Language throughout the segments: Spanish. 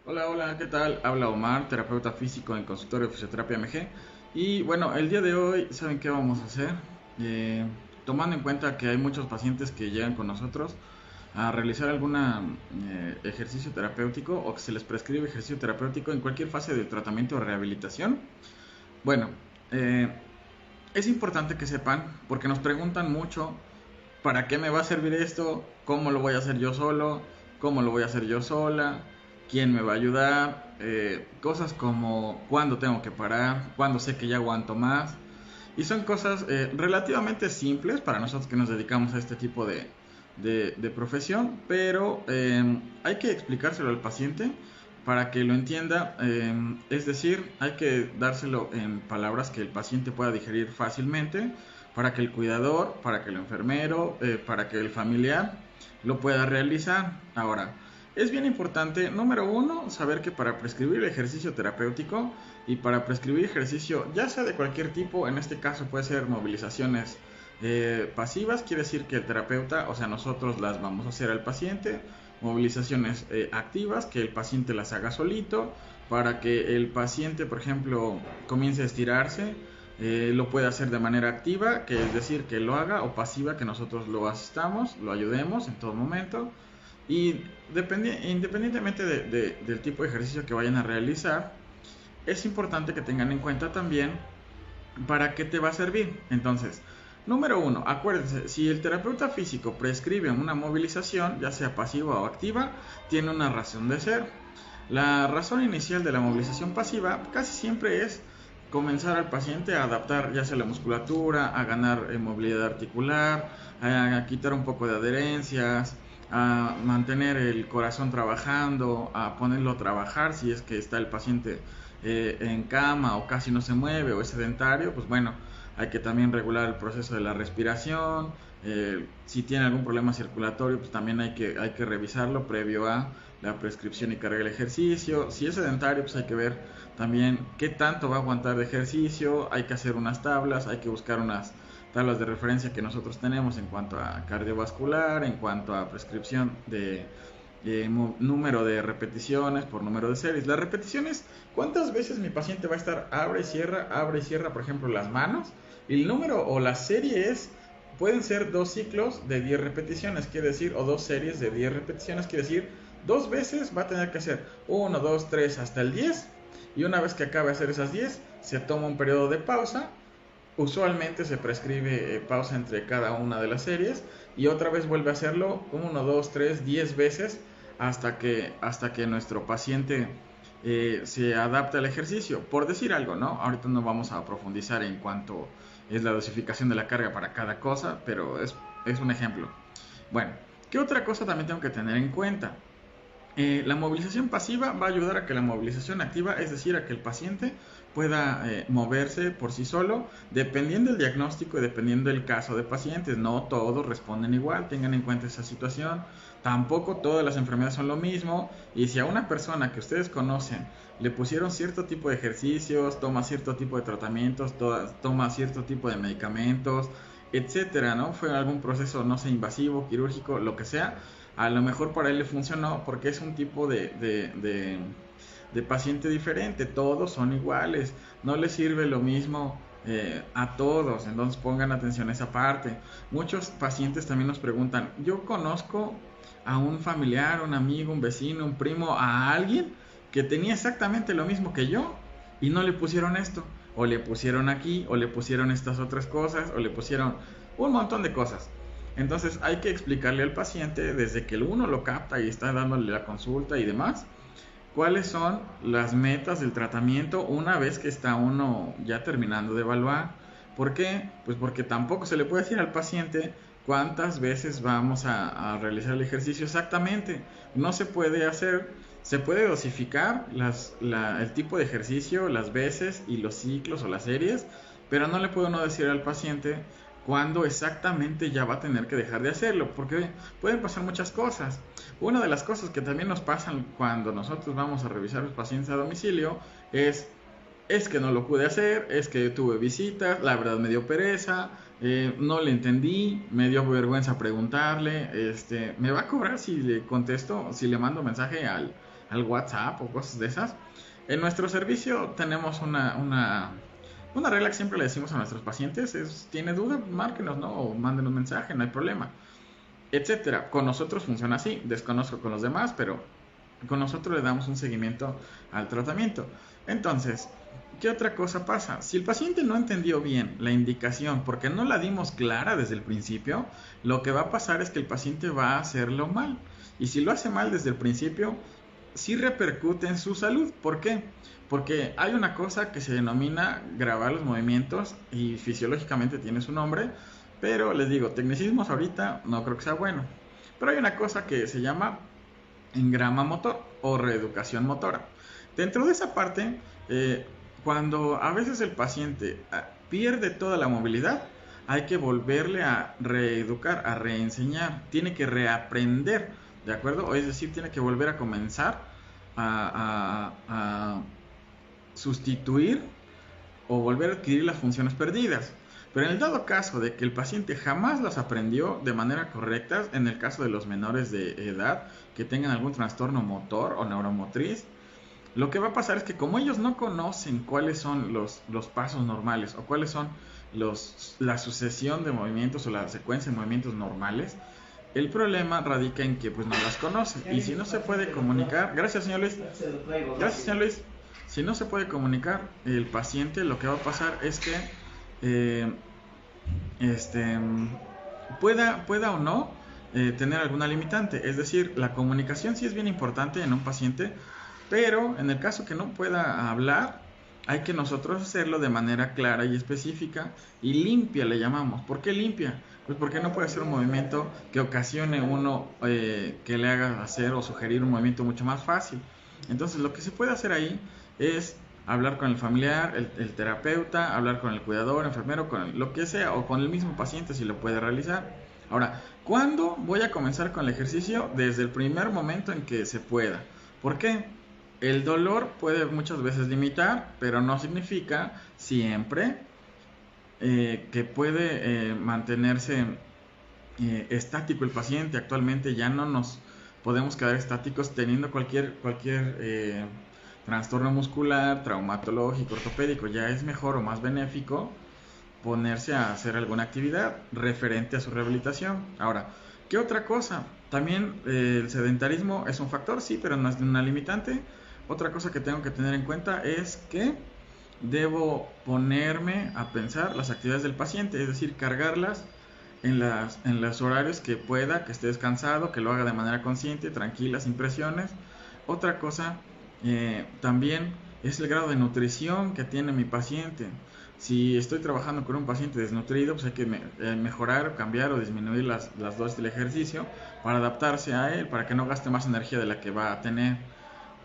Hola, hola, ¿qué tal? Habla Omar, terapeuta físico en consultorio de fisioterapia MG. Y bueno, el día de hoy, ¿saben qué vamos a hacer? Eh, Tomando en cuenta que hay muchos pacientes que llegan con nosotros a realizar algún ejercicio terapéutico o que se les prescribe ejercicio terapéutico en cualquier fase del tratamiento o rehabilitación. Bueno, eh, es importante que sepan, porque nos preguntan mucho, ¿para qué me va a servir esto? ¿Cómo lo voy a hacer yo solo? ¿Cómo lo voy a hacer yo sola? ¿Quién me va a ayudar? Cosas como cuándo tengo que parar, cuándo sé que ya aguanto más. Y son cosas relativamente simples para nosotros que nos dedicamos a este tipo de profesión, pero hay que explicárselo al paciente para que lo entienda. Es decir, hay que dárselo en palabras que el paciente pueda digerir fácilmente, para que el cuidador, para que el enfermero, para que el familiar lo pueda realizar. Ahora, es bien importante, número uno, saber que para prescribir el ejercicio terapéutico y para prescribir ejercicio, ya sea de cualquier tipo, en este caso puede ser movilizaciones pasivas, quiere decir que el terapeuta, o sea, nosotros las vamos a hacer al paciente, movilizaciones activas, que el paciente las haga solito, para que el paciente, por ejemplo, comience a estirarse, lo puede hacer de manera activa, que es decir, que lo haga, o pasiva, que nosotros lo asistamos, lo ayudemos en todo momento. Y independientemente del tipo de ejercicio que vayan a realizar, es importante que tengan en cuenta también para qué te va a servir. Entonces, número uno, acuérdense, si el terapeuta físico prescribe una movilización, ya sea pasiva o activa, tiene una razón de ser. La razón inicial de la movilización pasiva casi siempre es comenzar al paciente a adaptar ya sea la musculatura, a ganar movilidad articular, a quitar un poco de adherencias, a mantener el corazón trabajando, a ponerlo a trabajar si es que está el paciente en cama o casi no se mueve o es sedentario. Pues bueno, hay que también regular el proceso de la respiración. Si tiene algún problema circulatorio, pues también hay que revisarlo previo a la prescripción y carga del ejercicio. Si es sedentario, pues hay que ver también qué tanto va a aguantar de ejercicio. Hay que hacer unas tablas, hay que buscar unas tablas de referencia que nosotros tenemos en cuanto a cardiovascular, en cuanto a prescripción de número de repeticiones por número de series. Las repeticiones, ¿cuántas veces mi paciente va a estar abre y cierra, por ejemplo, las manos? Y el número o la serie es, pueden ser dos ciclos de 10 repeticiones, quiere decir, o dos series de 10 repeticiones, quiere decir, dos veces va a tener que hacer uno 2 3 hasta el 10. Y una vez que acabe de hacer esas 10 se toma un periodo de pausa. Usualmente se prescribe pausa entre cada una de las series y otra vez vuelve a hacerlo uno 2 3 10 veces hasta que nuestro paciente se adapte al ejercicio. Por decir algo, ¿no? Ahorita no vamos a profundizar en cuanto es la dosificación de la carga para cada cosa, pero es un ejemplo. Bueno, ¿qué otra cosa también tengo que tener en cuenta? La movilización pasiva va a ayudar a que la movilización activa, es decir, a que el paciente pueda moverse por sí solo, dependiendo del diagnóstico y dependiendo del caso de pacientes. No todos responden igual, tengan en cuenta esa situación. Tampoco todas las enfermedades son lo mismo. Y si a una persona que ustedes conocen le pusieron cierto tipo de ejercicios, toma cierto tipo de tratamientos, toma cierto tipo de medicamentos, etcétera, ¿no? Fue algún proceso, no sé, invasivo, quirúrgico, lo que sea, a lo mejor para él le funcionó porque es un tipo de paciente diferente, todos son iguales, no le sirve lo mismo a todos, entonces pongan atención a esa parte. Muchos pacientes también nos preguntan, yo conozco a un familiar, un amigo, un vecino, un primo, a alguien que tenía exactamente lo mismo que yo y no le pusieron esto, o le pusieron aquí, o le pusieron estas otras cosas, o le pusieron un montón de cosas. Entonces hay que explicarle al paciente desde que uno lo capta y está dándole la consulta y demás, cuáles son las metas del tratamiento una vez que está uno ya terminando de evaluar. ¿Por qué? Pues porque tampoco se le puede decir al paciente cuántas veces vamos a realizar el ejercicio exactamente. No se puede hacer, se puede dosificar el tipo de ejercicio, las veces y los ciclos o las series, pero no le puede uno decir al paciente cuándo exactamente ya va a tener que dejar de hacerlo, porque pueden pasar muchas cosas. Una de las cosas que también nos pasan cuando nosotros vamos a revisar a los pacientes a domicilio es que no lo pude hacer, es que tuve visitas, la verdad me dio pereza, no le entendí, me dio vergüenza preguntarle, me va a cobrar si le contesto, si le mando mensaje al WhatsApp o cosas de esas. En nuestro servicio tenemos una regla que siempre le decimos a nuestros pacientes es, ¿tiene duda? Márquenos, ¿no? O manden un mensaje, no hay problema, etcétera. Con nosotros funciona así, desconozco con los demás, pero con nosotros le damos un seguimiento al tratamiento. Entonces, ¿qué otra cosa pasa? Si el paciente no entendió bien la indicación porque no la dimos clara desde el principio, lo que va a pasar es que el paciente va a hacerlo mal. Y si lo hace mal desde el principio, sí repercute en su salud. ¿Por qué? Porque hay una cosa que se denomina grabar los movimientos y fisiológicamente tiene su nombre, pero les digo, tecnicismos ahorita no creo que sea bueno. Pero hay una cosa que se llama engrama motor o reeducación motora. Dentro de esa parte, cuando a veces el paciente pierde toda la movilidad, hay que volverle a reeducar, a reenseñar, tiene que reaprender, ¿de acuerdo? Es decir, tiene que volver a comenzar a sustituir o volver a adquirir las funciones perdidas. Pero en el dado caso de que el paciente jamás las aprendió de manera correcta, en el caso de los menores de edad que tengan algún trastorno motor o neuromotriz, lo que va a pasar es que como ellos no conocen cuáles son los pasos normales o cuáles son la sucesión de movimientos o la secuencia de movimientos normales, el problema radica en que pues no las conoce. Y si no se puede comunicar, gracias señor Luis, si no se puede comunicar el paciente, lo que va a pasar es que pueda o no tener alguna limitante. Es decir, la comunicación sí es bien importante en un paciente, pero en el caso que no pueda hablar, hay que nosotros hacerlo de manera clara y específica y limpia le llamamos. ¿Por qué limpia? Pues porque no puede ser un movimiento que ocasione uno que le haga hacer o sugerir un movimiento mucho más fácil. Entonces lo que se puede hacer ahí es hablar con el familiar, el terapeuta, hablar con el cuidador, enfermero, con lo que sea, o con el mismo paciente si lo puede realizar. Ahora, ¿cuándo voy a comenzar con el ejercicio? Desde el primer momento en que se pueda. ¿Por qué? El dolor puede muchas veces limitar, pero no significa siempre que puede mantenerse estático el paciente. Actualmente ya no nos podemos quedar estáticos teniendo cualquier trastorno muscular, traumatológico, ortopédico. Ya es mejor o más benéfico ponerse a hacer alguna actividad referente a su rehabilitación. Ahora, ¿qué otra cosa? También el sedentarismo es un factor, sí, pero no es una limitante. Otra cosa que tengo que tener en cuenta es que debo ponerme a pensar las actividades del paciente, es decir, cargarlas en los horarios que pueda, que esté descansado, que lo haga de manera consciente, tranquila, sin presiones. Otra cosa también es el grado de nutrición que tiene mi paciente. Si estoy trabajando con un paciente desnutrido, pues hay que mejorar, cambiar o disminuir las dosis del ejercicio para adaptarse a él, para que no gaste más energía de la que va a tener.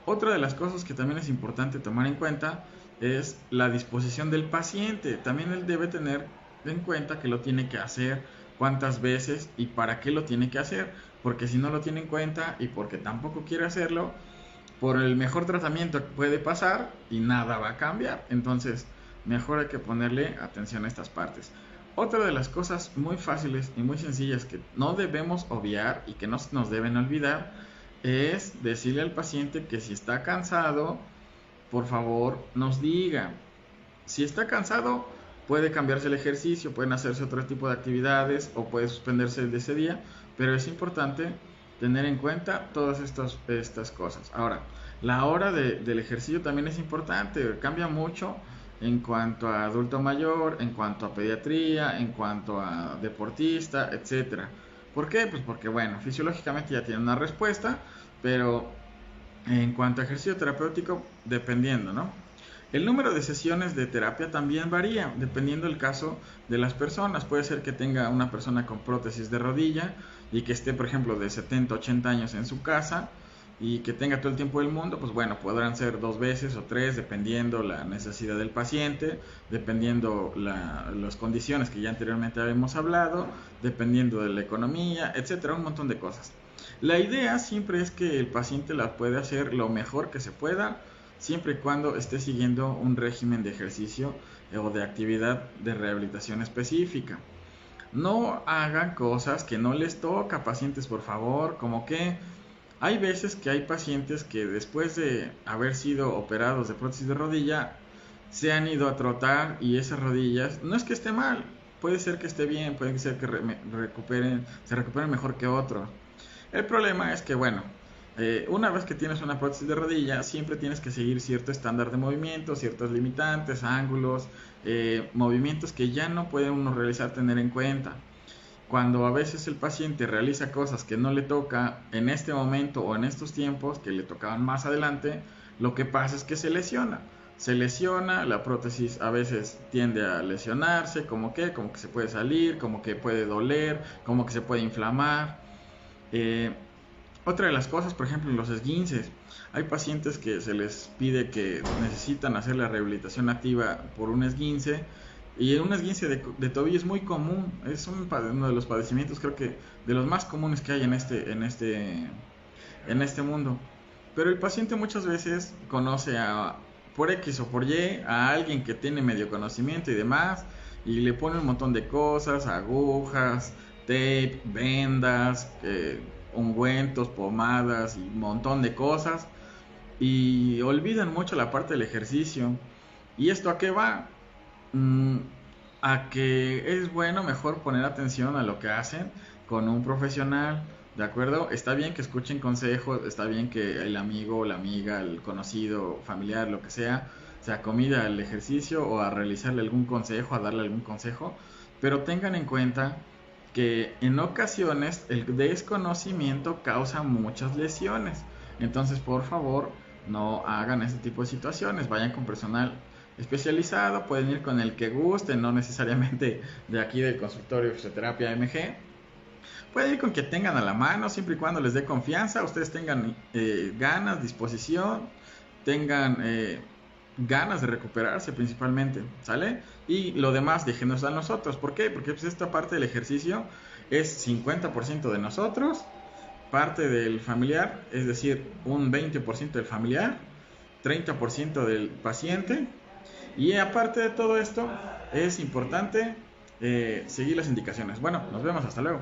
Otra de las cosas que también es importante tomar en cuenta es la disposición del paciente. También él debe tener en cuenta que lo tiene que hacer, cuántas veces y para qué lo tiene que hacer, porque si no lo tiene en cuenta y porque tampoco quiere hacerlo, por el mejor tratamiento puede pasar y nada va a cambiar. Entonces, mejor hay que ponerle atención a estas partes. Otra de las cosas muy fáciles y muy sencillas que no debemos obviar y que no nos deben olvidar es decirle al paciente que si está cansado, por favor nos diga. Si está cansado, puede cambiarse el ejercicio, pueden hacerse otro tipo de actividades o puede suspenderse de ese día, pero es importante tener en cuenta todas estas cosas. Ahora, la hora del ejercicio también es importante, cambia mucho en cuanto a adulto mayor, en cuanto a pediatría, en cuanto a deportista, etcétera. ¿Por qué? Pues porque, bueno, fisiológicamente ya tiene una respuesta, pero en cuanto a ejercicio terapéutico, dependiendo, ¿no? El número de sesiones de terapia también varía, dependiendo del caso de las personas. Puede ser que tenga una persona con prótesis de rodilla y que esté, por ejemplo, de 70, 80 años en su casa y que tenga todo el tiempo del mundo, pues bueno, podrán ser 2 veces o 3, dependiendo la necesidad del paciente, dependiendo las condiciones que ya anteriormente habíamos hablado, dependiendo de la economía, etcétera, un montón de cosas. La idea siempre es que el paciente la pueda hacer lo mejor que se pueda, siempre y cuando esté siguiendo un régimen de ejercicio o de actividad de rehabilitación específica. No hagan cosas que no les toca, pacientes, por favor, como que Hay veces que hay pacientes que después de haber sido operados de prótesis de rodilla, se han ido a trotar y esas rodillas, no es que esté mal, puede ser que esté bien, puede ser que se recuperen mejor que otros. El problema es que, bueno, una vez que tienes una prótesis de rodilla, siempre tienes que seguir cierto estándar de movimiento, ciertos limitantes, ángulos, movimientos que ya no puede uno realizar, tener en cuenta. Cuando a veces el paciente realiza cosas que no le toca en este momento o en estos tiempos, que le tocaban más adelante, lo que pasa es que se lesiona. Se lesiona, la prótesis a veces tiende a lesionarse, como que se puede salir, como que puede doler, como que se puede inflamar. Eh, Otra de las cosas, por ejemplo, en los esguinces, hay pacientes que se les pide que necesitan hacer la rehabilitación activa por un esguince, y un esguince de tobillo es muy común, es uno de los padecimientos, creo que de los más comunes que hay en este mundo. Pero el paciente muchas veces conoce por X o por Y a alguien que tiene medio conocimiento y demás, y le pone un montón de cosas, agujas, tape, vendas, ungüentos, pomadas y un montón de cosas, y olvidan mucho la parte del ejercicio. ¿Y esto a qué va? Mm, a que es bueno mejor poner atención a lo que hacen con un profesional, ¿de acuerdo? Está bien que escuchen consejos, está bien que el amigo, la amiga, el conocido, familiar, lo que sea, se acomida al ejercicio o a realizarle algún consejo, a darle algún consejo, pero tengan en cuenta que en ocasiones el desconocimiento causa muchas lesiones. Entonces, por favor, no hagan ese tipo de situaciones, vayan con personal especializado, pueden ir con el que gusten, no necesariamente de aquí del consultorio de fisioterapia MG. Pueden ir con que tengan a la mano, siempre y cuando les dé confianza, ustedes tengan ganas, disposición, tengan ganas de recuperarse principalmente, ¿sale? Y lo demás déjenos a nosotros. ¿Por qué? Porque pues, esta parte del ejercicio es 50% de nosotros, parte del familiar, es decir, un 20% del familiar, 30% del paciente. Y aparte de todo esto, es importante seguir las indicaciones. Bueno, nos vemos, hasta luego.